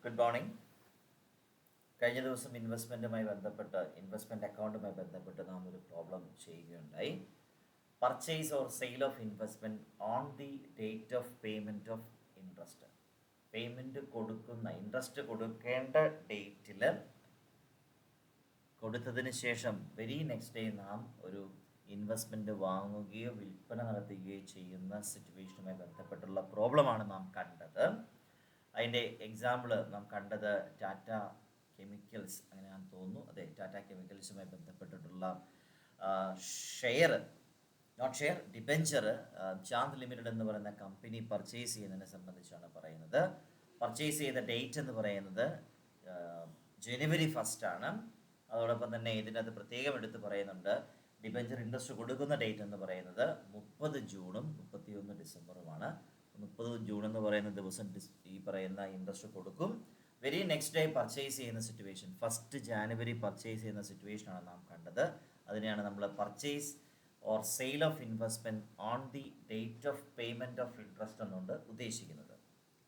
Good morning. കഴിഞ്ഞ ദിവസം investment അക്കൗണ്ടുമായി ബന്ധപ്പെട്ട് നാം ഒരു പ്രോബ്ലം ചെയ്യുകയുണ്ടായി. Purchase or sale of investment on the date of payment of interest. Interest കൊടുക്കേണ്ട ഡേറ്റിൽ കൊടുത്തതിന് ശേഷം വെരി നെക്സ്റ്റ് ഡേ നാം ഒരു ഇൻവെസ്റ്റ്മെൻറ്റ് വാങ്ങുകയോ വിൽപ്പന നടത്തുകയോ ചെയ്യുന്ന സിറ്റുവേഷനുമായി ബന്ധപ്പെട്ടുള്ള പ്രോബ്ലമാണ് നാം കണ്ടത്. അതിൻ്റെ എക്സാമ്പിൾ നാം കണ്ടത് ടാറ്റ കെമിക്കൽസ്, അങ്ങനെയാണെന്ന് തോന്നുന്നു. അതെ, ടാറ്റ കെമിക്കൽസുമായി ബന്ധപ്പെട്ടിട്ടുള്ള ഡിബെഞ്ചർ ചാന്ദ് ലിമിറ്റഡ് എന്ന് പറയുന്ന കമ്പനി പർച്ചേസ് ചെയ്യുന്നതിനെ സംബന്ധിച്ചാണ് പറയുന്നത്. പർച്ചേസ് ചെയ്ത ഡേറ്റ് എന്ന് പറയുന്നത് ജനുവരി 1 ആണ്. അതോടൊപ്പം തന്നെ ഇതിനകത്ത് പ്രത്യേകം എടുത്ത് പറയുന്നുണ്ട്, ഡിബെഞ്ചർ ഇൻട്രസ്റ്റ് കൊടുക്കുന്ന ഡേറ്റ് എന്ന് പറയുന്നത് 30 ജൂണും 31 ഡിസംബറുമാണ്. 30 ജൂൺ എന്ന് പറയുന്ന ദിവസം ഈ പറയുന്ന ഇൻട്രസ്റ്റ് കൊടുക്കും. വെരി നെക്സ്റ്റ് ഡേ പർച്ചേസ് ചെയ്യുന്ന സിറ്റുവേഷൻ, 1 ജാനുവരി പർച്ചേസ് ചെയ്യുന്ന സിറ്റുവേഷനാണ് നാം കണ്ടത്. അതിനെയാണ് നമ്മൾ purchase or sale of investment on the date of payment of interest എന്നുകൊണ്ട് ഉദ്ദേശിക്കുന്നത്.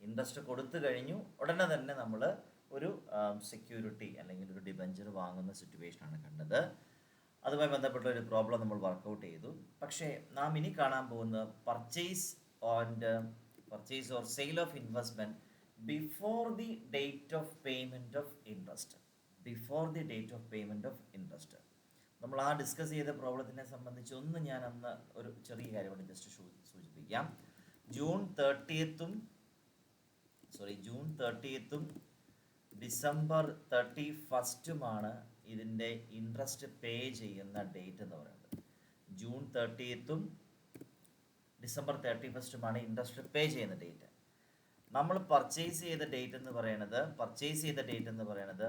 ഇൻട്രസ്റ്റ് കൊടുത്തു കഴിഞ്ഞു ഉടനെ തന്നെ നമ്മൾ ഒരു സെക്യൂരിറ്റി അല്ലെങ്കിൽ ഒരു ഡിബെഞ്ചർ വാങ്ങുന്ന സിറ്റുവേഷനാണ് കണ്ടത്. അതുമായി ബന്ധപ്പെട്ട ഒരു പ്രോബ്ലം നമ്മൾ വർക്കൗട്ട് ചെയ്തു. പക്ഷേ നാം ഇനി കാണാൻ പോകുന്ന purchase or sale of investment before the date of payment of interest. നമ്മൾ ആ ഡിസ്കസ് ചെയ്ത പ്രോബ്ലത്തിനെ സംബന്ധിച്ച് ഞാൻ അന്ന് ഒരു ചെറിയ കാര്യം കൂടി ജസ്റ്റ് സൂചിപ്പിക്കാം. ജൂൺ 30th ഡിസംബർ 31 ഇതിൻ്റെ ഇൻട്രസ്റ്റ് പേ ചെയ്യുന്ന ഡേറ്റ് എന്ന് പറയുന്നത്. June 30th December 31 interest pay ചെയ്യുന്ന ഡേറ്റ്. നമ്മൾ പർച്ചേസ് ചെയ്ത ഡേറ്റ് എന്ന് പറയുന്നത്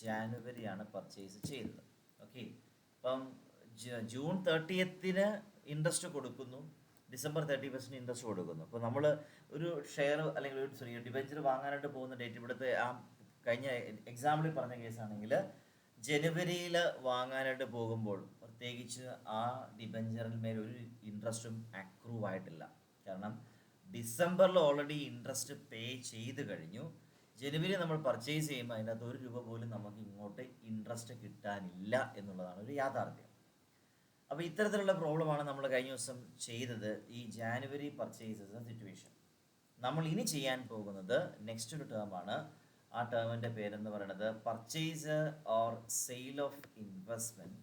ജാനുവരിയാണ് പർച്ചേസ് ചെയ്തത്. ഓക്കെ, അപ്പം ജൂൺ 30th ഇൻട്രസ്റ്റ് കൊടുക്കുന്നു, ഡിസംബർ 31 ഇൻട്രസ്റ്റ് കൊടുക്കുന്നു. അപ്പോൾ നമ്മൾ ഒരു ഷെയർ അല്ലെങ്കിൽ ഒരു ഡിബെഞ്ചർ വാങ്ങാനായിട്ട് പോകുന്ന ഡേറ്റ്, ഇവിടുത്തെ ആ കഴിഞ്ഞ എക്സാമ്പിളിൽ പറഞ്ഞ കേസാണെങ്കിൽ ജനുവരിയിൽ വാങ്ങാനായിട്ട് പോകുമ്പോൾ പ്രത്യേകിച്ച് ആ ഡിബെഞ്ചറിൽ മേൽ ഒരു ഇൻട്രസ്റ്റും അക്രൂവ് ആയിട്ടില്ല. കാരണം ഡിസംബറിൽ ഓൾറെഡി ഇൻട്രസ്റ്റ് പേ ചെയ്ത് കഴിഞ്ഞു. ജനുവരി നമ്മൾ പർച്ചേസ് ചെയ്യുമ്പോൾ അതിനകത്ത് ₹1 പോലും നമുക്ക് ഇങ്ങോട്ട് ഇൻട്രസ്റ്റ് കിട്ടാനില്ല എന്നുള്ളതാണ് ഒരു യാഥാർത്ഥ്യം. അപ്പോൾ ഇത്തരത്തിലുള്ള പ്രോബ്ലമാണ് നമ്മൾ കഴിഞ്ഞ ദിവസം ചെയ്തത്, ഈ ജാനുവരി പർച്ചേസസ് സിറ്റുവേഷൻ. നമ്മൾ ഇനി ചെയ്യാൻ പോകുന്നത് നെക്സ്റ്റ് ഒരു ടേമാണ്. ആ ടേമിൻ്റെ പേരെന്ന് പറയുന്നത് purchase or sale of investment.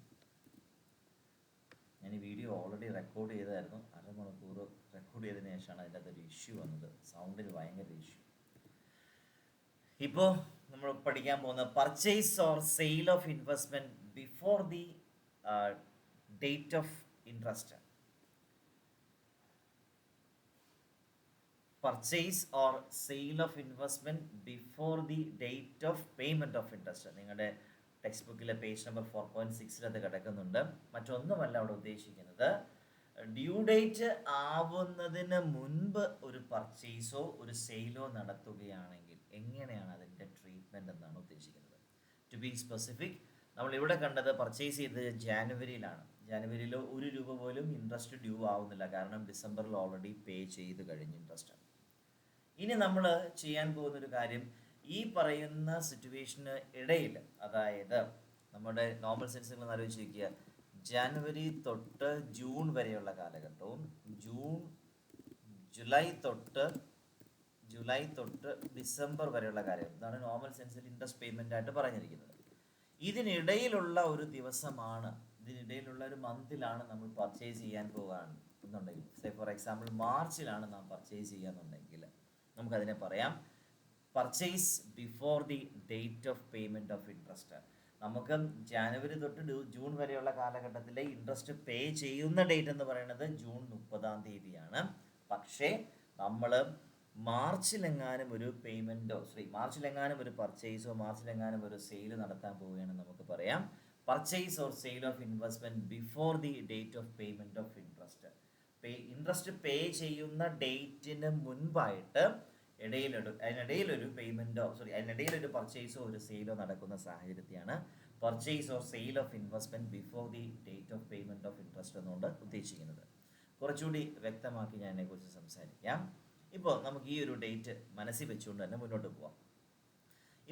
ഞാൻ ഈ വീഡിയോ ഓൾറെഡി റെക്കോർഡ് ചെയ്തായിരുന്നു. 1/2 മണിക്കൂർ റെക്കോർഡ് ചെയ്തതിന് ശേഷമാണ് അതിൻ്റെ അകത്തൊരു ഇഷ്യൂ വന്നത്, സൗണ്ടിന് ഭയങ്കര ഇഷ്യൂ. ഇപ്പോൾ നമ്മൾ പഠിക്കാൻ പോകുന്ന purchase or sale of investment before the date of interest. Purchase or sale of investment before the date of payment of interest. നിങ്ങളുടെ ടെക്സ്റ്റ് ബുക്കിലെ പേജ് നമ്പർ 4.6 അത് കിടക്കുന്നുണ്ട്. മറ്റൊന്നുമല്ല അവിടെ ഉദ്ദേശിക്കുന്നത്, ഡ്യൂ ഡേറ്റ് ആവുന്നതിന് മുൻപ് ഒരു പർച്ചേസോ ഒരു സെയിലോ നടത്തുകയാണെങ്കിൽ എങ്ങനെയാണ് അതിൻ്റെ ട്രീറ്റ്മെൻറ്റ് എന്നാണ് ഉദ്ദേശിക്കുന്നത്. ടു ബി സ്പെസിഫിക്, നമ്മളിവിടെ കണ്ടത് പർച്ചേസ് ചെയ്തത് ജാനുവരിയിലാണ്. ജാനുവരിയിൽ ₹1 പോലും ഇൻട്രസ്റ്റ് ഡ്യൂ ആവുന്നില്ല, കാരണം ഡിസംബറിൽ ഓൾറെഡി പേ ചെയ്ത് കഴിഞ്ഞ് ഇൻട്രസ്റ്റ്. ഇനി നമ്മൾ ചെയ്യാൻ പോകുന്നൊരു കാര്യം, ഈ പറയുന്ന സിറ്റുവേഷന് ഇടയിൽ, അതായത് നമ്മുടെ നോർമൽ സെൻസിൽ നിന്ന് ആലോചിക്കുക, ജനുവരി തൊട്ട് ജൂൺ വരെയുള്ള കാലഘട്ടവും ജൂലൈ തൊട്ട് ഡിസംബർ വരെയുള്ള കാലഘട്ടം, ഇതാണ് നോർമൽ സെൻസിൽ ഇൻട്രസ്റ്റ് പേയ്മെൻ്റ് ആയിട്ട് പറഞ്ഞിരിക്കുന്നത്. ഇതിനിടയിലുള്ള ഒരു ദിവസമാണ്, ഇതിനിടയിലുള്ള ഒരു മന്തിലാണ് നമ്മൾ പർച്ചേസ് ചെയ്യാൻ പോകുകയാണെന്നുണ്ടെങ്കിൽ, സേ ഫോർ എക്സാമ്പിൾ മാർച്ചിലാണ് നാം പർച്ചേസ് ചെയ്യാന്നുണ്ടെങ്കിൽ നമുക്കതിനെ പറയാം purchase before the date of payment of interest. നമുക്ക് ജാനുവരി തൊട്ട് ജൂൺ വരെയുള്ള കാലഘട്ടത്തിലെ ഇൻട്രസ്റ്റ് പേ ചെയ്യുന്ന ഡേറ്റ് എന്ന് പറയുന്നത് ജൂൺ 30 പക്ഷേ നമ്മൾ മാർച്ചിലെങ്ങാനും ഒരു മാർച്ചിലെങ്ങാനും ഒരു പർച്ചേസോ മാർച്ചിലെങ്ങാനും ഒരു സെയിൽ നടത്താൻ പോവുകയാണെന്ന് നമുക്ക് പറയാം purchase or sale of investment before the date of payment of interest. Interest pay ചെയ്യുന്ന ഡേറ്റിന് മുൻപായിട്ട് അതിനിടയിലൊരു പർച്ചേസോ ഒരു സെയിലോ നടക്കുന്ന സാഹചര്യത്തെയാണ് purchase or sale of investment before the date of payment of interest എന്നുകൊണ്ട് ഉദ്ദേശിക്കുന്നത്. കുറച്ചുകൂടി വ്യക്തമാക്കി ഞാൻ അതിനെക്കുറിച്ച് സംസാരിക്കാം. ഇപ്പോൾ നമുക്ക് ഈ ഒരു ഡേറ്റ് മനസ്സിൽ വെച്ചുകൊണ്ട് തന്നെ മുന്നോട്ട് പോവാം.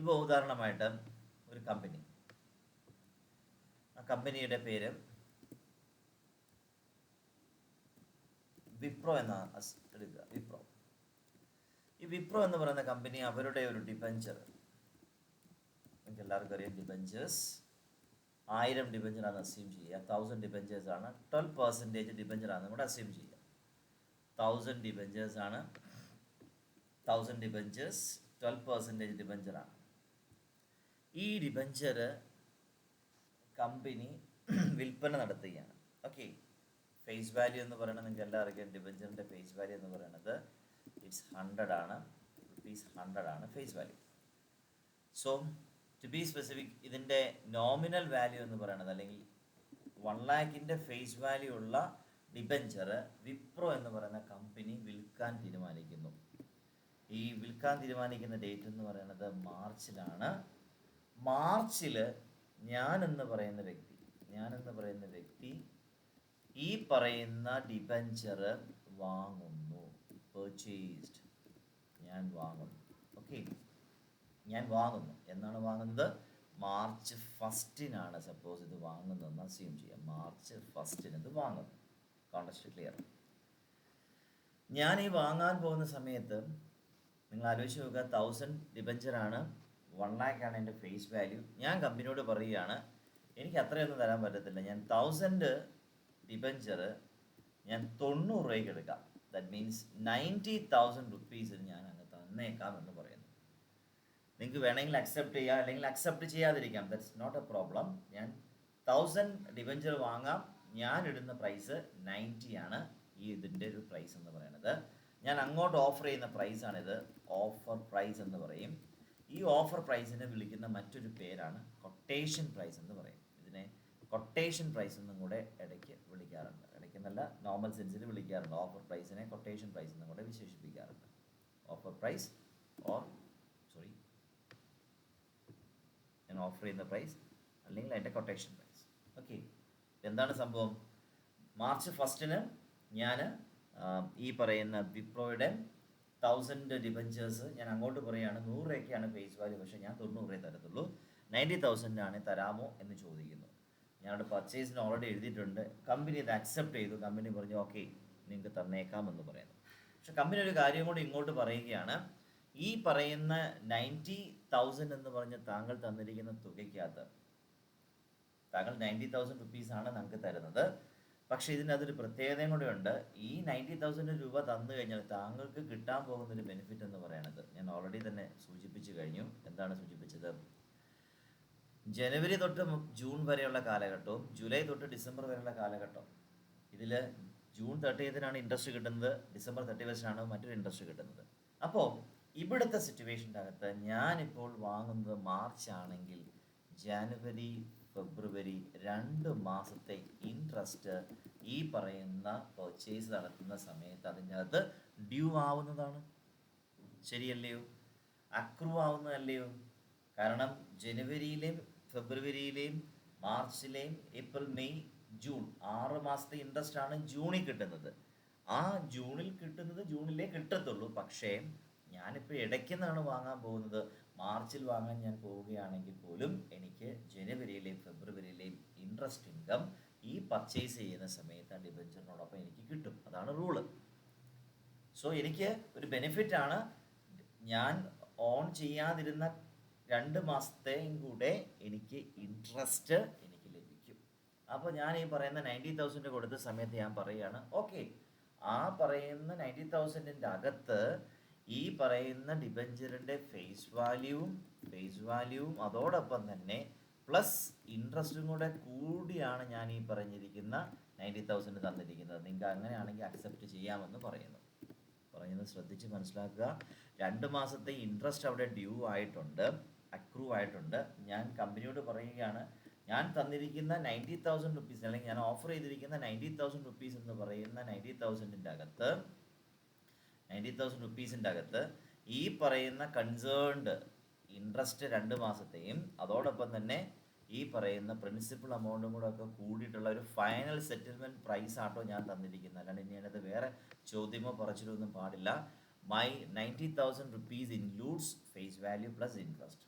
ഇപ്പോൾ ഉദാഹരണമായിട്ട് ഒരു കമ്പനി, ആ കമ്പനിയുടെ പേര് വിപ്രോ എന്ന എടുക്കുക. ഈ വിപ്രോ എന്ന് പറയുന്ന കമ്പനി അവരുടെ ഒരു ഡിബഞ്ചർ, നിങ്ങൾക്ക് എല്ലാവർക്കും അറിയാം ഡിബഞ്ചേഴ്സ് 1000 ഡിബഞ്ചറാണ് അസ്യൂം ചെയ്യുക. 1000 ഡിബഞ്ചേഴ്സ് ആണ്, 12% ഡിബഞ്ചറാണ് നമ്മുടെ അസ്യൂം ചെയ്യുക. 1000 ഡിബഞ്ചേഴ്സ് ആണ്, 1000 ഡിബഞ്ചേഴ്സ് 12% ഡിബഞ്ചറാണ്. ഈ ഡിബഞ്ചർ കമ്പനി വിൽപ്പന നടത്തുകയാണ്. ഓക്കെ, ഫേസ് വാല്യൂ എന്ന് പറയുന്നത് നിങ്ങൾക്ക് എല്ലാവർക്കും അറിയാം. ഡിബഞ്ചറിൻ്റെ ഫേസ് വാല്യൂ എന്ന് പറയുന്നത് ഇറ്റ്സ് 100 ആണ്, ₹100 ആണ് face value. So to be specific, ഇതിൻ്റെ നോമിനൽ വാല്യൂ എന്ന് പറയുന്നത്, അല്ലെങ്കിൽ 1 lakhൻ്റെ ഫേസ് വാല്യൂ ഉള്ള ഡിബഞ്ചർ വിപ്രോ എന്ന് പറയുന്ന കമ്പനി വിൽക്കാൻ തീരുമാനിക്കുന്നു. ഈ വിൽക്കാൻ തീരുമാനിക്കുന്ന ഡേറ്റ് എന്ന് പറയുന്നത് മാർച്ചിലാണ്. മാർച്ചിൽ ഞാനെന്ന് പറയുന്ന വ്യക്തി ഈ പറയുന്ന ഡിബഞ്ചർ വാങ്ങുന്നു. പർച്ചേസ്ഡ്, ഞാൻ വാങ്ങുന്നു. ഓക്കെ, ഞാൻ വാങ്ങുന്നു. എന്നാണ് വാങ്ങുന്നത്? മാർച്ച് 1 സപ്പോസ് ഇത് വാങ്ങുന്നതെന്ന് അസ്യൂം ചെയ്യാം. മാർച്ച് 1 ഇത് വാങ്ങുന്നു. Context clear? ഞാൻ ഈ വാങ്ങാൻ പോകുന്ന സമയത്ത് നിങ്ങൾ ആലോചിച്ച് നോക്കുക, 1000 ഡിബഞ്ചറാണ്, 1 lakh ആണ് എൻ്റെ ഫേസ് വാല്യൂ. ഞാൻ കമ്പനിയോട് പറയുകയാണ്, എനിക്ക് അത്രയൊന്നും തരാൻ പറ്റത്തില്ല, ഞാൻ 1000 ഡിബഞ്ചർ ഞാൻ 90 രൂപയ്ക്ക് എടുക്കാം. ദാറ്റ് മീൻസ് 90,000 റുപ്പീസിന് ഞാൻ അങ്ങ് തന്നേക്കാം എന്ന് പറയുന്നു. നിങ്ങൾക്ക് വേണമെങ്കിൽ അക്സെപ്റ്റ് ചെയ്യാം, അല്ലെങ്കിൽ അക്സെപ്റ്റ് ചെയ്യാതിരിക്കാം. That's not a problem. ഞാൻ 1000 ഡിബഞ്ചർ വാങ്ങാം. ഞാൻ ഇടുന്ന പ്രൈസ് 90 ആണ്. ഈ ഇതിൻ്റെ ഒരു പ്രൈസ് എന്ന് പറയുന്നത് ഞാൻ അങ്ങോട്ട് ഓഫർ ചെയ്യുന്ന പ്രൈസാണിത്. ഓഫർ പ്രൈസ് എന്ന് പറയും. ഈ ഓഫർ പ്രൈസിനെ വിളിക്കുന്ന മറ്റൊരു പേരാണ് കൊട്ടേഷൻ പ്രൈസ് എന്ന് പറയും. ഇതിനെ കൊട്ടേഷൻ പ്രൈസ് എന്നും കൂടെ ഇടയ്ക്ക് വിളിക്കാറുണ്ട്. ഇടയ്ക്കെന്നല്ല, നോർമൽ സെൻസിൽ വിളിക്കാറുണ്ട്. ഓഫർ പ്രൈസിനെ കൊട്ടേഷൻ പ്രൈസ് എന്നും കൂടെ വിശേഷിപ്പിക്കാറുണ്ട്. ഓഫർ പ്രൈസ് ഓർ ഞാൻ ഓഫർ ചെയ്യുന്ന പ്രൈസ്, അല്ലെങ്കിൽ അതിൻ്റെ കൊട്ടേഷൻ പ്രൈസ്. ഓക്കെ, എന്താണ് സംഭവം? മാർച്ച് 1 ഞാൻ ഈ പറയുന്ന വിപ്രോയുടെ 1000 ഡിബഞ്ചേഴ്സ് ഞാൻ അങ്ങോട്ട് പറയുകയാണ്. 100 രൂപയ്ക്കാണ് ഫേസ് വാല്യൂ, പക്ഷേ ഞാൻ 90 രൂപയെ തരത്തുള്ളൂ. 90,000 ആണ് തരാമോ എന്ന് ചോദിക്കുന്നു. ഞാനവിടെ പർച്ചേസിന് ഓൾറെഡി എഴുതിയിട്ടുണ്ട്. കമ്പനി ഇത് അക്സെപ്റ്റ് ചെയ്തു. കമ്പനി പറഞ്ഞു ഓക്കെ, നിങ്ങൾക്ക് തന്നേക്കാമെന്ന് പറയുന്നു. പക്ഷെ കമ്പനി ഒരു കാര്യം കൂടി ഇങ്ങോട്ട് പറയുകയാണ്. ഈ പറയുന്ന 90,000 എന്ന് പറഞ്ഞ് താങ്കൾ തന്നിരിക്കുന്ന തുകയ്ക്കകത്ത് താങ്കൾ 90,000 റുപ്പീസാണ് നമുക്ക് തരുന്നത്. പക്ഷേ ഇതിനകത്തൊരു പ്രത്യേകതയും കൂടെ ഉണ്ട്. ഈ 90,000 രൂപ തന്നു കഴിഞ്ഞാൽ താങ്കൾക്ക് കിട്ടാൻ പോകുന്നൊരു ബെനിഫിറ്റ് എന്ന് പറയുന്നത് ഞാൻ ഓൾറെഡി തന്നെ സൂചിപ്പിച്ചു കഴിഞ്ഞു. എന്താണ് സൂചിപ്പിച്ചത്? ജനുവരി തൊട്ട് ജൂൺ വരെയുള്ള കാലഘട്ടവും ജൂലൈ തൊട്ട് ഡിസംബർ വരെയുള്ള കാലഘട്ടം, ഇതിൽ ജൂൺ 30 ഇൻട്രസ്റ്റ് കിട്ടുന്നത്, ഡിസംബർ 31 മറ്റൊരു ഇൻട്രസ്റ്റ് കിട്ടുന്നത്. അപ്പോൾ ഇവിടുത്തെ സിറ്റുവേഷൻ്റെ അകത്ത് ഞാനിപ്പോൾ വാങ്ങുന്നത് മാർച്ച് ആണെങ്കിൽ ജാനുവരി ഫെബ്രുവരി 2 മാസത്തെ ഇൻട്രസ്റ്റ് ഈ പറയുന്ന പർച്ചേസ് നടത്തുന്ന സമയത്ത് അതിൻ്റെ അകത്ത് ഡ്യൂ ആവുന്നതാണ്. ശരിയല്ലയോ? അക്രൂ ആവുന്നതല്ലയോ? കാരണം ജനുവരിയിലെയും ഫെബ്രുവരിയിലെയും മാർച്ചിലെയും ഏപ്രിൽ മെയ് ജൂൺ 6 മാസത്തെ ഇൻട്രസ്റ്റ് ആണ് ജൂണിൽ കിട്ടുന്നത്. ആ ജൂണിൽ കിട്ടുന്നത് ജൂണിലേ കിട്ടത്തുള്ളൂ. പക്ഷേ ഞാനിപ്പോൾ ഇടയ്ക്കെന്നാണ് വാങ്ങാൻ പോകുന്നത്. മാർച്ചിൽ വാങ്ങാൻ ഞാൻ പോവുകയാണെങ്കിൽ പോലും എനിക്ക് ജനുവരിയിലെയും ഫെബ്രുവരിയിലെയും ഇൻട്രസ്റ്റ് ഇൻകം ഈ പർച്ചേസ് ചെയ്യുന്ന സമയത്ത് ആ ഡിബഞ്ചറിനോടൊപ്പം എനിക്ക് കിട്ടും. അതാണ് റൂള്. സോ എനിക്ക് ഒരു ബെനിഫിറ്റാണ്. ഞാൻ ഓൺ ചെയ്യാതിരുന്ന 2 മാസത്തെയും കൂടെ എനിക്ക് ഇൻട്രസ്റ്റ് എനിക്ക് ലഭിക്കും. അപ്പോൾ ഞാൻ ഈ പറയുന്ന 90,000 കൊടുത്ത സമയത്ത് ഞാൻ പറയുകയാണ് ഓക്കെ, ആ പറയുന്ന 90,000 അകത്ത് ഈ പറയുന്ന ഡിബഞ്ചറിൻ്റെ ഫേസ് വാല്യൂവും അതോടൊപ്പം തന്നെ പ്ലസ് ഇൻട്രസ്റ്റും കൂടെ കൂടിയാണ് ഞാൻ ഈ പറഞ്ഞിരിക്കുന്ന 90,000 തന്നിരിക്കുന്നത്. നിങ്ങൾക്ക് അങ്ങനെയാണെങ്കിൽ അക്സെപ്റ്റ് ചെയ്യാമെന്ന് പറയുന്നത് ശ്രദ്ധിച്ച് മനസ്സിലാക്കുക. 2 മാസത്തെ ഇൻട്രസ്റ്റ് അവിടെ ഡ്യൂ ആയിട്ടുണ്ട്, അക്രൂ ആയിട്ടുണ്ട്. ഞാൻ കമ്പനിയോട് പറയുകയാണ്, ഞാൻ തന്നിരിക്കുന്ന 90,000 റുപ്പീസ്, അല്ലെങ്കിൽ ഞാൻ ഓഫർ ചെയ്തിരിക്കുന്ന 90,000 റുപ്പീസ് എന്ന് പറയുന്ന 90,000 അകത്ത് ഈ പറയുന്ന കൺസേൺഡ് ഇൻട്രസ്റ്റ് 2 മാസത്തെയും അതോടൊപ്പം തന്നെ ഈ പറയുന്ന പ്രിൻസിപ്പൽ എമൗണ്ടും കൂടെ ഒക്കെ കൂടിയിട്ടുള്ള ഒരു ഫൈനൽ സെറ്റിൽമെൻറ്റ് പ്രൈസ് ആട്ടോ ഞാൻ തന്നിരിക്കുന്നത്. അല്ലാണ്ട് ഇനി അതിനകത്ത് വേറെ ചോദ്യമോ പറച്ചിലോ ഒന്നും പാടില്ല. My 90,000 rupees includes face value plus interest.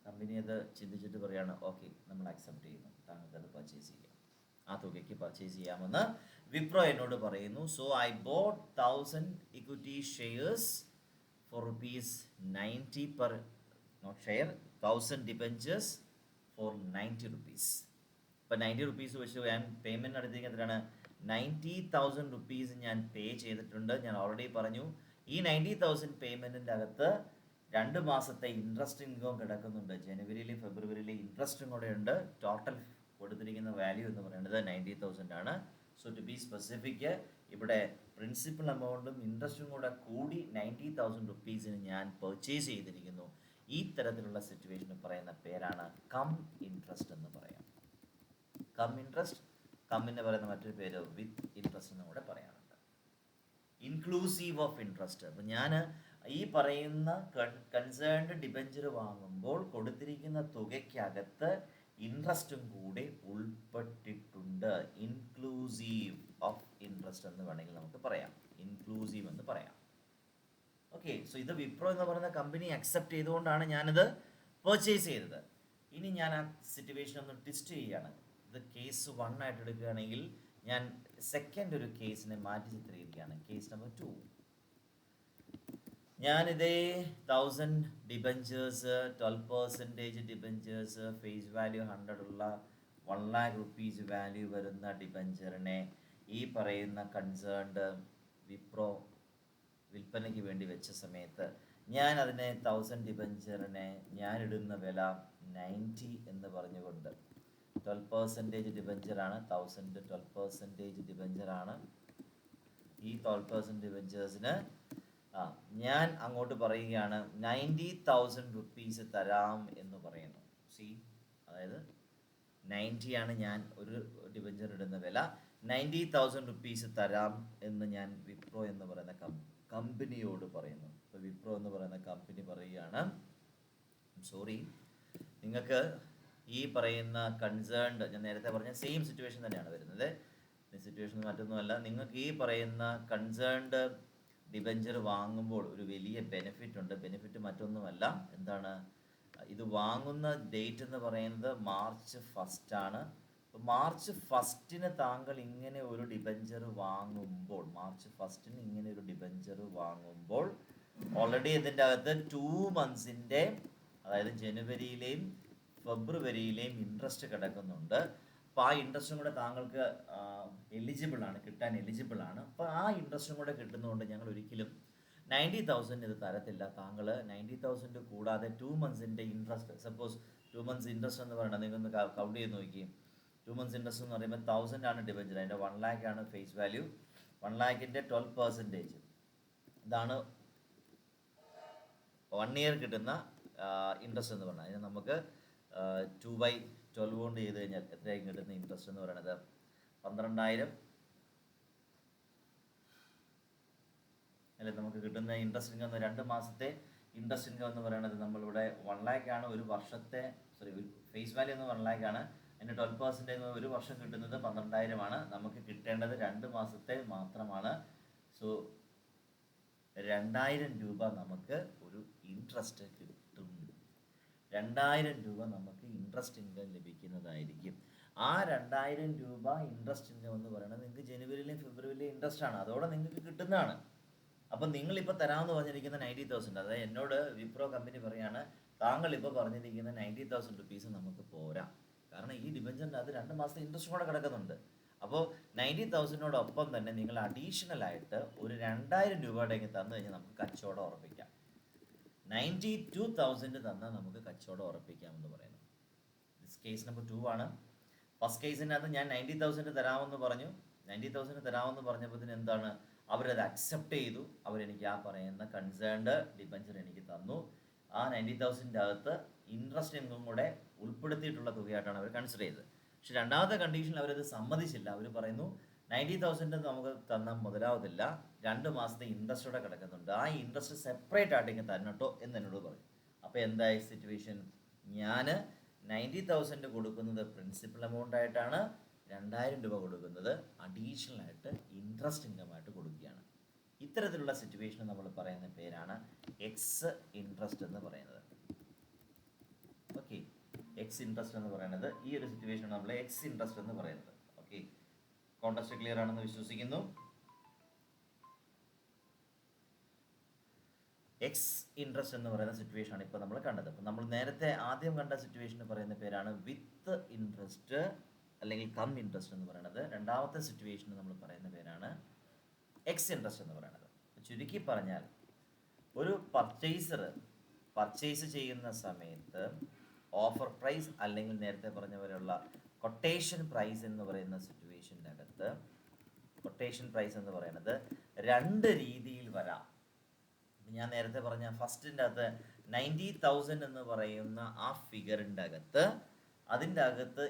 Company അത് ചിന്തിച്ചിട്ട് പറയാണ് ഓക്കെ നമ്മൾ അക്സെപ്റ്റ് ചെയ്യുന്നു, താങ്കൾക്ക് അത് പർച്ചേസ് ചെയ്യാം, ആ തുകയ്ക്ക് പർച്ചേസ് ചെയ്യാമെന്ന് വിപ്രോ എന്നോട് പറയുന്നു. So I bought 1000 equity shares for ₹90 per note share, 1000 debentures for ₹90. ഇപ്പം ₹90 വെച്ച് ഞാൻ പേയ്മെൻറ്റ് നടത്തിയെങ്കിൽ എത്രയാണ്? ₹90,000 ഞാൻ പേ ചെയ്തിട്ടുണ്ട്. ഞാൻ ഓൾറെഡി പറഞ്ഞു ഈ 90,000 പേയ്മെൻറ്റിൻ്റെ അകത്ത് 2 മാസത്തെ ഇൻട്രസ്റ്റ് ഇൻകം കിടക്കുന്നുണ്ട്. ജനുവരിയിലും ഫെബ്രുവരിയിലും ഇൻട്രസ്റ്റും കൂടെ ഉണ്ട്. ടോട്ടൽ കൊടുത്തിരിക്കുന്ന വാല്യൂ എന്ന് പറയുന്നത് 90,000 ആണ്. സോ ടു ബി സ്പെസിഫിക്, ഇവിടെ പ്രിൻസിപ്പൽ എമൗണ്ടും ഇൻട്രസ്റ്റും കൂടെ കൂടി ₹90,000 ഞാൻ പർച്ചേസ് ചെയ്തിരിക്കുന്നു. ഈ തരത്തിലുള്ള സിറ്റുവേഷന് പറയുന്ന പേരാണ് കം ഇൻട്രസ്റ്റ് എന്ന് പറയാം. കം ഇൻട്രസ്റ്റ്, കമ്മിന് പറയുന്ന മറ്റൊരു പേര് വിത്ത് ഇൻട്രസ്റ്റ് എന്നും കൂടെ പറയാറുണ്ട്. Inclusive of interest. അപ്പം ഞാൻ ഈ പറയുന്ന കൺസേൺഡ് ഡിബഞ്ചർ വാങ്ങുമ്പോൾ കൊടുത്തിരിക്കുന്ന തുകയ്ക്കകത്ത് ഇൻട്രസ്റ്റും കൂടി ഉൾപ്പെട്ടിട്ടുണ്ട്. ഇൻക്ലൂസീവ് ഓഫ് ഇൻട്രസ്റ്റ് എന്ന് വേണമെങ്കിൽ നമുക്ക് പറയാം, ഇൻക്ലൂസീവ് എന്ന് പറയാം. ഓക്കെ, സോ ഇത് വിപ്രോ എന്ന് പറയുന്ന കമ്പനി അക്സെപ്റ്റ് ചെയ്തുകൊണ്ടാണ് ഞാനിത് പർച്ചേസ് ചെയ്തത്. ഇനി ഞാൻ ആ സിറ്റുവേഷൻ ഒന്ന് ട്വിസ്റ്റ് ചെയ്യുകയാണ്. ഇത് കേസ് 1 ആയിട്ട് എടുക്കുകയാണെങ്കിൽ ഞാൻ സെക്കൻഡ് ഒരു കേസിനെ മാറ്റി ചിത്രീകരിക്കുകയാണ്. Case number 2. ഞാനിതേ 1000 ഡിബഞ്ചേഴ്സ്, 12% ഡിബഞ്ചേഴ്സ്, ഫേസ് വാല്യൂ 100 ഉള്ള ₹1,00,000 വാല്യൂ വരുന്ന ഡിബഞ്ചറിനെ ഈ പറയുന്ന കൺസേൺഡ് വിപ്രോ വിൽപ്പനയ്ക്ക് വേണ്ടി വെച്ച സമയത്ത് ഞാൻ അതിനെ 1000 ഡിബഞ്ചറിനെ ഞാനിടുന്ന വില 90 എന്ന് പറഞ്ഞുകൊണ്ട്, 12% ഡിബഞ്ചറാണ്, 1000 12% ഡിബഞ്ചറാണ്. ഈ 12% ഡിബഞ്ചേഴ്സിന് ഞാൻ അങ്ങോട്ട് പറയുകയാണ് ₹90,000 തരാം എന്ന് പറയുന്നു. സി, അതായത് 90 ആണ് ഞാൻ ഒരു ഡിബഞ്ചർ ഇടുന്ന വില, ₹90,000 തരാം എന്ന് ഞാൻ വിപ്രോ എന്ന് പറയുന്ന കമ്പനിയോട് പറയുന്നു. ഇപ്പോൾ വിപ്രോ എന്ന് പറയുന്ന കമ്പനി പറയുകയാണ്, സോറി, നിങ്ങൾക്ക് ഈ പറയുന്ന കൺസേൺഡ്, ഞാൻ നേരത്തെ പറഞ്ഞ സെയിം സിറ്റുവേഷൻ തന്നെയാണ് വരുന്നത്, സിറ്റുവേഷൻ മറ്റൊന്നുമല്ല, നിങ്ങൾക്ക് ഈ പറയുന്ന കൺസേൺഡ് ഡിബഞ്ചർ വാങ്ങുമ്പോൾ ഒരു വലിയ ബെനിഫിറ്റ് ഉണ്ട്. ബെനിഫിറ്റ് മറ്റൊന്നുമല്ല, എന്താണ്? ഇത് വാങ്ങുന്ന ഡേറ്റ് എന്ന് പറയുന്നത് March 1 ആണ്. മാർച്ച് 1 താങ്കൾ ഇങ്ങനെ ഒരു ഡിബഞ്ചർ വാങ്ങുമ്പോൾ, March 1 ഇങ്ങനെ ഒരു ഡിബഞ്ചർ വാങ്ങുമ്പോൾ ഓൾറെഡി ഇതിൻ്റെ അകത്ത് 2 മന്ത്സിൻ്റെ, അതായത് ജനുവരിയിലെയും ഫെബ്രുവരിയിലെയും ഇൻട്രസ്റ്റ് കിടക്കുന്നുണ്ട്. അപ്പോൾ ആ ഇൻട്രസ്റ്റും കൂടെ താങ്കൾക്ക് എലിജിബിളാണ്, കിട്ടാൻ എലിജിബിളാണ്. അപ്പോൾ ആ ഇൻട്രസ്റ്റും കൂടെ കിട്ടുന്നതുകൊണ്ട് ഞങ്ങൾ ഒരിക്കലും 90,000 ഇത് തരത്തില്ല. താങ്കൾ 90,000 കൂടാതെ 2 മന്ത്സിൻ്റെ ഇൻട്രസ്റ്റ്, സപ്പോസ് 2 മന്ത്സ് ഇൻട്രസ്റ്റ് എന്ന് പറയുന്നത് നിങ്ങൾക്കൊന്ന് കൗണ്ട് ചെയ്ത് നോക്കി. 2 മന്ത്സ് ഇൻട്രസ്റ്റ് എന്ന് പറയുമ്പോൾ 1000 ആണ് ഡിബഞ്ചർ, അതിൻ്റെ 1,00,000 ആണ് ഫേസ് വാല്യൂ. 1,00,000ൻ്റെ 12% ഇതാണ് 1 ഇയർ കിട്ടുന്ന ഇൻട്രസ്റ്റ് എന്ന് പറഞ്ഞാൽ. അതിന് നമുക്ക് 2/12 കൊണ്ട് ചെയ്ത് കഴിഞ്ഞാൽ എത്രയായിരിക്കും കിട്ടുന്ന ഇൻട്രസ്റ്റ് എന്ന് പറയുന്നത്? 12,000 അല്ലെ നമുക്ക് കിട്ടുന്ന ഇൻട്രസ്റ്റ് ഇൻകം. 2 മാസത്തെ ഇൻട്രസ്റ്റ് ഇൻകം എന്ന് പറയുന്നത് നമ്മളിവിടെ 1,00,000 ആണ്. ഒരു വർഷത്തെ, സോറി, ഫേസ് വാല്യൂ എന്ന് 1,00,000 ആണ്. അതിൻ്റെ 12% ഒരു വർഷം കിട്ടുന്നത് 12,000 ആണ്. നമുക്ക് കിട്ടേണ്ടത് 2 മാസത്തെ മാത്രമാണ്. സോ 2,000 രൂപ നമുക്ക് ഒരു ഇൻട്രസ്റ്റ് കിട്ടും. 2,000 രൂപ നമുക്ക് ഇൻട്രസ്റ്റ് ഇൻകം ലഭിക്കുന്നതായിരിക്കും. ആ 2,000 രൂപ ഇൻട്രസ്റ്റ് ഇൻകം എന്ന് പറയുന്നത് നിങ്ങൾക്ക് ജനുവരിയിലെയും ഫെബ്രുവരിയിലെയും ഇൻട്രസ്റ്റ് ആണ്, അതോടെ നിങ്ങൾക്ക് കിട്ടുന്നതാണ്. അപ്പം നിങ്ങളിപ്പോൾ തരാമെന്ന് പറഞ്ഞിരിക്കുന്ന 90,000, അതായത് എന്നോട് വിപ്രോ കമ്പനി പറയാണ്, താങ്കൾ ഇപ്പോൾ പറഞ്ഞിരിക്കുന്ന 90,000 നമുക്ക് പോരാ, കാരണം ഈ ഡിബഞ്ചറിൻ്റെ അത് 2 മാസത്തെ ഇൻട്രസ്റ്റ് കൂടെ കിടക്കുന്നുണ്ട്. അപ്പോൾ 90,000നോടൊപ്പം തന്നെ നിങ്ങൾ അഡീഷണൽ ആയിട്ട് ഒരു 2,000 രൂപയുടെ തന്നു കഴിഞ്ഞാൽ നമുക്ക് കച്ചവടം ഉറപ്പിക്കാം. 92,000 തന്നാൽ നമുക്ക് കച്ചവടം ഉറപ്പിക്കാമെന്ന് പറയുന്നു. ദിസ് കേസ് നമ്പർ 2 ആണ്. ഫസ്റ്റ് കേസിനകത്ത് ഞാൻ 90,000 തരാമെന്ന് പറഞ്ഞു. 90,000 തരാമെന്ന് പറഞ്ഞപ്പോൾ എന്താണ്, അവരത് അക്സെപ്റ്റ് ചെയ്തു. അവരെനിക്ക് ആ പറയുന്ന കൺസേൺഡ് ഡിബഞ്ചർ എനിക്ക് തന്നു. ആ 90,000ൻ്റെ അകത്ത് ഇൻട്രസ്റ്റ് ഇൻകം കൂടെ ഉൾപ്പെടുത്തിയിട്ടുള്ള തുകയായിട്ടാണ് അവർ കൺസിഡർ ചെയ്തത്. പക്ഷെ രണ്ടാമത്തെ കണ്ടീഷനിൽ അവരത് സമ്മതിച്ചില്ല. അവർ പറയുന്നു 90,000 നമുക്ക് തന്നാൽ മുതലാവത്തില്ല, 2 മാസത്തെ ഇൻട്രസ്റ്റോടെ കിടക്കുന്നുണ്ട്, ആ ഇൻട്രസ്റ്റ് സെപ്പറേറ്റ് ആയിട്ട് ഇങ്ങനെ തരണട്ടോ എന്ന് എന്നോട് പറയും. അപ്പോൾ എന്തായി സിറ്റുവേഷൻ? ഞാൻ 90,000 കൊടുക്കുന്നത് പ്രിൻസിപ്പൽ എമൗണ്ട് ആയിട്ടാണ്, 2,000 രൂപ കൊടുക്കുന്നത് അഡീഷണൽ ആയിട്ട് ഇൻട്രസ്റ്റ് ഇൻകം ആയിട്ട് കൊടുക്കുകയാണ്. ഇത്തരത്തിലുള്ള സിറ്റുവേഷൻ നമ്മൾ പറയുന്ന പേരാണ് എക്സ് ഇൻട്രസ്റ്റ് എന്ന് പറയുന്നത്. എക്സ് ഇൻട്രസ്റ്റ് എന്ന് പറയുന്നത്. ഈ ഒരു സിറ്റുവേഷൻ നമ്മൾ എക്സ് ഇൻട്രസ്റ്റ് എന്ന് പറയുന്നത്. ഓക്കെ, കോൺടെക്സ്റ്റ് ക്ലിയർ ആണെന്ന് വിശ്വസിക്കുന്നു. എക്സ് ഇൻട്രസ്റ്റ് എന്ന് പറയുന്ന സിറ്റുവേഷൻ ആണ് ഇപ്പോൾ നമ്മൾ കണ്ടത്. അപ്പം നമ്മൾ നേരത്തെ ആദ്യം കണ്ട സിറ്റുവേഷൻ പറയുന്ന പേരാണ് വിത്ത് ഇൻട്രസ്റ്റ് അല്ലെങ്കിൽ കം ഇൻട്രസ്റ്റ് എന്ന് പറയുന്നത്. രണ്ടാമത്തെ സിറ്റുവേഷൻ നമ്മൾ പറയുന്ന പേരാണ് എക്സ് ഇൻട്രസ്റ്റ് എന്ന് പറയുന്നത്. ചുരുക്കി പറഞ്ഞാൽ ഒരു പർച്ചേസർ പർച്ചേസ് ചെയ്യുന്ന സമയത്ത് ഓഫർ പ്രൈസ് അല്ലെങ്കിൽ നേരത്തെ പറഞ്ഞ പോലെയുള്ള കൊട്ടേഷൻ പ്രൈസ് എന്ന് പറയുന്ന സിറ്റുവേഷൻ്റെ അകത്ത് കൊട്ടേഷൻ പ്രൈസ് എന്ന് പറയുന്നത് രണ്ട് രീതിയിൽ വരാം. ഞാൻ നേരത്തെ പറഞ്ഞ ഫസ്റ്റിൻ്റെ അകത്ത് 90,000 എന്ന് പറയുന്ന ആ ഫിഗറിൻ്റെ അകത്ത് അതിൻ്റെ അകത്ത്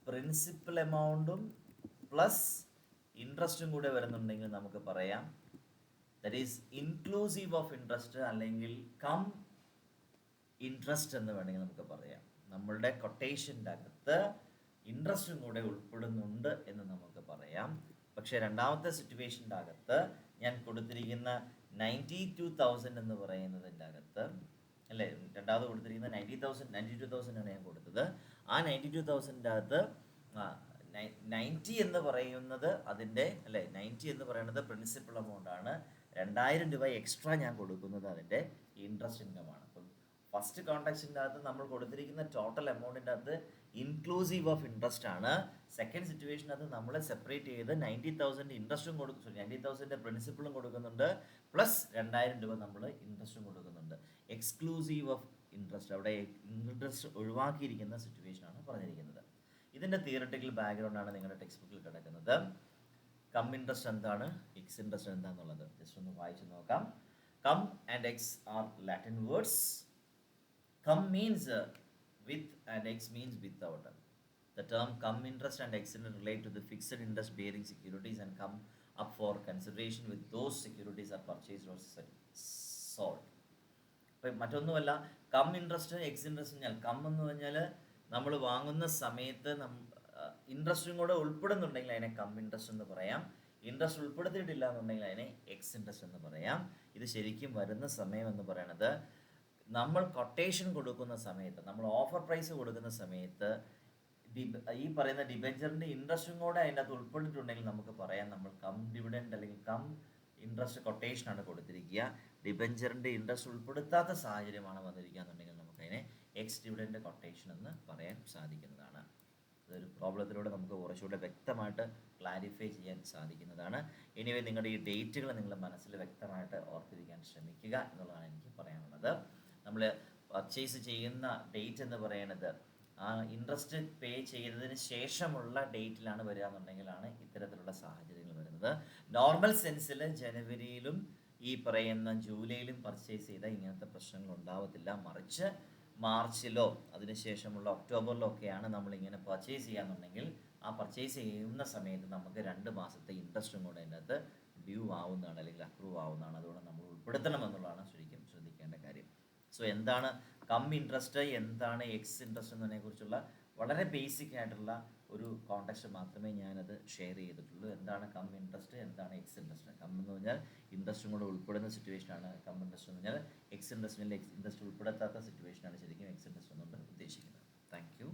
പ്രിൻസിപ്പൽ എമൗണ്ടും പ്ലസ് ഇൻട്രസ്റ്റും കൂടെ വരുന്നുണ്ടെങ്കിൽ നമുക്ക് പറയാം that is inclusive of interest അല്ലെങ്കിൽ കം ഇൻട്രസ്റ്റ് എന്ന് വേണമെങ്കിൽ നമുക്ക് പറയാം. നമ്മളുടെ കൊട്ടേഷൻ്റെ അകത്ത് ഇൻട്രസ്റ്റും കൂടെ ഉൾപ്പെടുന്നുണ്ട് എന്ന് നമുക്ക് പറയാം. പക്ഷേ രണ്ടാമത്തെ സിറ്റുവേഷൻ്റെ അകത്ത് ഞാൻ കൊടുത്തിരിക്കുന്ന 92,000 എന്ന് പറയുന്നതിൻ്റെ അകത്ത് അല്ലേ, രണ്ടാമത് കൊടുത്തിരിക്കുന്ന 92,000 ആണ് ഞാൻ കൊടുത്തത്. ആ 92,000 അകത്ത് 90 എന്ന് പറയുന്നത് അതിൻ്റെ അല്ലേ 90 എന്ന് പറയുന്നത് പ്രിൻസിപ്പൽ എമൗണ്ട് ആണ്. 2,000 രൂപ എക്സ്ട്രാ ഞാൻ കൊടുക്കുന്നത് അതിൻ്റെ ഇൻട്രസ്റ്റ് ഇൻകമാണ്. അപ്പം ഫസ്റ്റ് കോൺടാക്റ്റിൻ്റെ അകത്ത് നമ്മൾ കൊടുത്തിരിക്കുന്ന ടോട്ടൽ എമൗണ്ടിൻ്റെ അകത്ത് ഇൻക്ലൂസീവ് ഓഫ് ഇൻട്രസ്റ്റ് ആണ്. സെക്കൻഡ് സിറ്റുവേഷനകത്ത് നമ്മൾ സെപ്പറേറ്റ് ചെയ്ത് 90,000 ഇൻട്രസ്റ്റും കൊടുക്കും, 90,000 പ്രിൻസിപ്പളും കൊടുക്കുന്നുണ്ട്, പ്ലസ് 2,000 രൂപ നമ്മൾ ഇൻട്രസ്റ്റും കൊടുക്കുന്നുണ്ട്. എക്സ്ക്ലൂസീവ് ഓഫ് ഇൻട്രസ്റ്റ്, അവിടെ ഇൻട്രസ്റ്റ് ഒഴിവാക്കിയിരിക്കുന്ന സിറ്റുവേഷനാണ് പറഞ്ഞിരിക്കുന്നത്. ഇതിൻ്റെ തിയറട്ടിക്കൽ ബാക്ക്ഗ്രൗണ്ടാണ് നിങ്ങളുടെ ടെക്സ്റ്റ് ബുക്കിൽ കിടക്കുന്നത്. കം ഇൻട്രസ്റ്റ് എന്താണ്, എക്സ് ഇൻട്രസ്റ്റ് എന്താണെന്നുള്ളത് ജസ്റ്റ് ഒന്ന് വായിച്ച് നോക്കാം. Cum and ex are Latin words. Cum means with and X means without. The term cum interest and X interest relate to the fixed interest bearing securities and come up for consideration with those securities are purchased or sold. അപ്പം മറ്റൊന്നുമല്ല, come interest X interest പറഞ്ഞാൽ come എന്ന് പറഞ്ഞാൽ നമ്മൾ വാങ്ങുന്ന സമയത്ത് ഇൻട്രസ്റ്റും കൂടെ ഉൾപ്പെടുന്നുണ്ടെങ്കിൽ അതിനെ കം ഇൻട്രസ്റ്റ് എന്ന് പറയാം. ഇൻട്രസ്റ്റ് ഉൾപ്പെടുത്തിയിട്ടില്ല എന്നുണ്ടെങ്കിൽ അതിനെ എക്സ് ഇൻട്രസ്റ്റ് എന്ന് പറയാം. ഇത് ശരിക്കും വരുന്ന സമയം എന്ന് പറയുന്നത് നമ്മൾ കൊട്ടേഷൻ കൊടുക്കുന്ന സമയത്ത്, നമ്മൾ ഓഫർ പ്രൈസ് കൊടുക്കുന്ന സമയത്ത് ഈ പറയുന്ന ഡിബെഞ്ചറിൻ്റെ ഇൻട്രസ്റ്റും കൂടെ അതിൻ്റെ അകത്ത് ഉൾപ്പെട്ടിട്ടുണ്ടെങ്കിൽ നമുക്ക് പറയാം നമ്മൾ കം ഡിവിഡൻഡ് അല്ലെങ്കിൽ കം ഇൻട്രസ്റ്റ് കൊട്ടേഷനാണ് കൊടുത്തിരിക്കുക. ഡിബെഞ്ചറിൻ്റെ ഇൻട്രസ്റ്റ് ഉൾപ്പെടുത്താത്ത സാഹചര്യമാണ് വന്നിരിക്കുക എന്നുണ്ടെങ്കിൽ നമുക്കതിനെ എക്സ് ഡിവിഡൻഡ് കൊട്ടേഷൻ എന്ന് പറയാൻ സാധിക്കുന്നതാണ്. അതൊരു പ്രോബ്ലത്തിലൂടെ നമുക്ക് കുറച്ചുകൂടെ വ്യക്തമായിട്ട് ക്ലാരിഫൈ ചെയ്യാൻ സാധിക്കുന്നതാണ്. എനിവേ നിങ്ങളുടെ ഈ ഡേറ്റുകൾ നിങ്ങൾ മനസ്സിൽ വ്യക്തമായിട്ട് ഓർത്തിരിക്കാൻ ശ്രമിക്കുക എന്നുള്ളതാണ് എനിക്ക് പറയാനുള്ളത്. നമ്മൾ പർച്ചേസ് ചെയ്യുന്ന ഡേറ്റ് എന്ന് പറയുന്നത് ആ ഇൻട്രസ്റ്റ് പേ ചെയ്തതിന് ശേഷമുള്ള ഡേറ്റിലാണ് വരിക എന്നുണ്ടെങ്കിലാണ് ഇത്തരത്തിലുള്ള സാഹചര്യങ്ങൾ വരുന്നത്. നോർമൽ സെൻസിൽ ജനുവരിയിലും ഈ പറയുന്ന ജൂലൈയിലും പർച്ചേസ് ചെയ്താൽ ഇങ്ങനത്തെ പ്രശ്നങ്ങൾ ഉണ്ടാവത്തില്ല. മറിച്ച് മാർച്ചിലോ അതിനുശേഷമുള്ള ഒക്ടോബറിലോ ഒക്കെയാണ് നമ്മളിങ്ങനെ പർച്ചേസ് ചെയ്യാന്നുണ്ടെങ്കിൽ ആ പർച്ചേസ് ചെയ്യുന്ന സമയത്ത് നമുക്ക് 2 മാസത്തെ ഇൻട്രസ്റ്റും കൂടെ അതിനകത്ത് ഡ്യൂ ആവുന്നതാണ് അല്ലെങ്കിൽ അപ്രൂവ് ആവുന്നതാണ്. അതുകൊണ്ട് നമ്മൾ ഉൾപ്പെടുത്തണം എന്നുള്ളതാണ് ശരിക്കും ശ്രദ്ധിക്കേണ്ട കാര്യം. സോ എന്താണ് കം ഇൻട്രസ്റ്റ്, എന്താണ് എക്സ് ഇൻട്രസ്റ്റ് എന്നതിനെക്കുറിച്ചുള്ള വളരെ ബേസിക് ആയിട്ടുള്ള ഒരു കോൺടെക്സ്റ്റ് മാത്രമേ ഞാനത് ഷെയർ ചെയ്തിട്ടുള്ളൂ. എന്താണ് കം ഇൻട്രസ്റ്റ്, എന്താണ് എക്സ് ഇൻട്രസ്റ്റ്. കം എന്ന് പറഞ്ഞാൽ ഇൻട്രസ്റ്റും കൂടെ ഉൾപ്പെടുന്ന സിറ്റുവേഷനാണ് കം ഇൻട്രസ്റ്റ് എന്ന് പറഞ്ഞാൽ. എക്സ് ഇൻട്രസ്റ്റിൽ എക്സ് ഇൻട്രസ്റ്റ് ഉൾപ്പെടുത്താത്ത സിറ്റുവേഷനാണ് ശരിക്കും എക്സ് ഇൻട്രസ്റ്റ് എന്നുകൊണ്ട് ഉദ്ദേശിക്കുന്നത്. Thank you.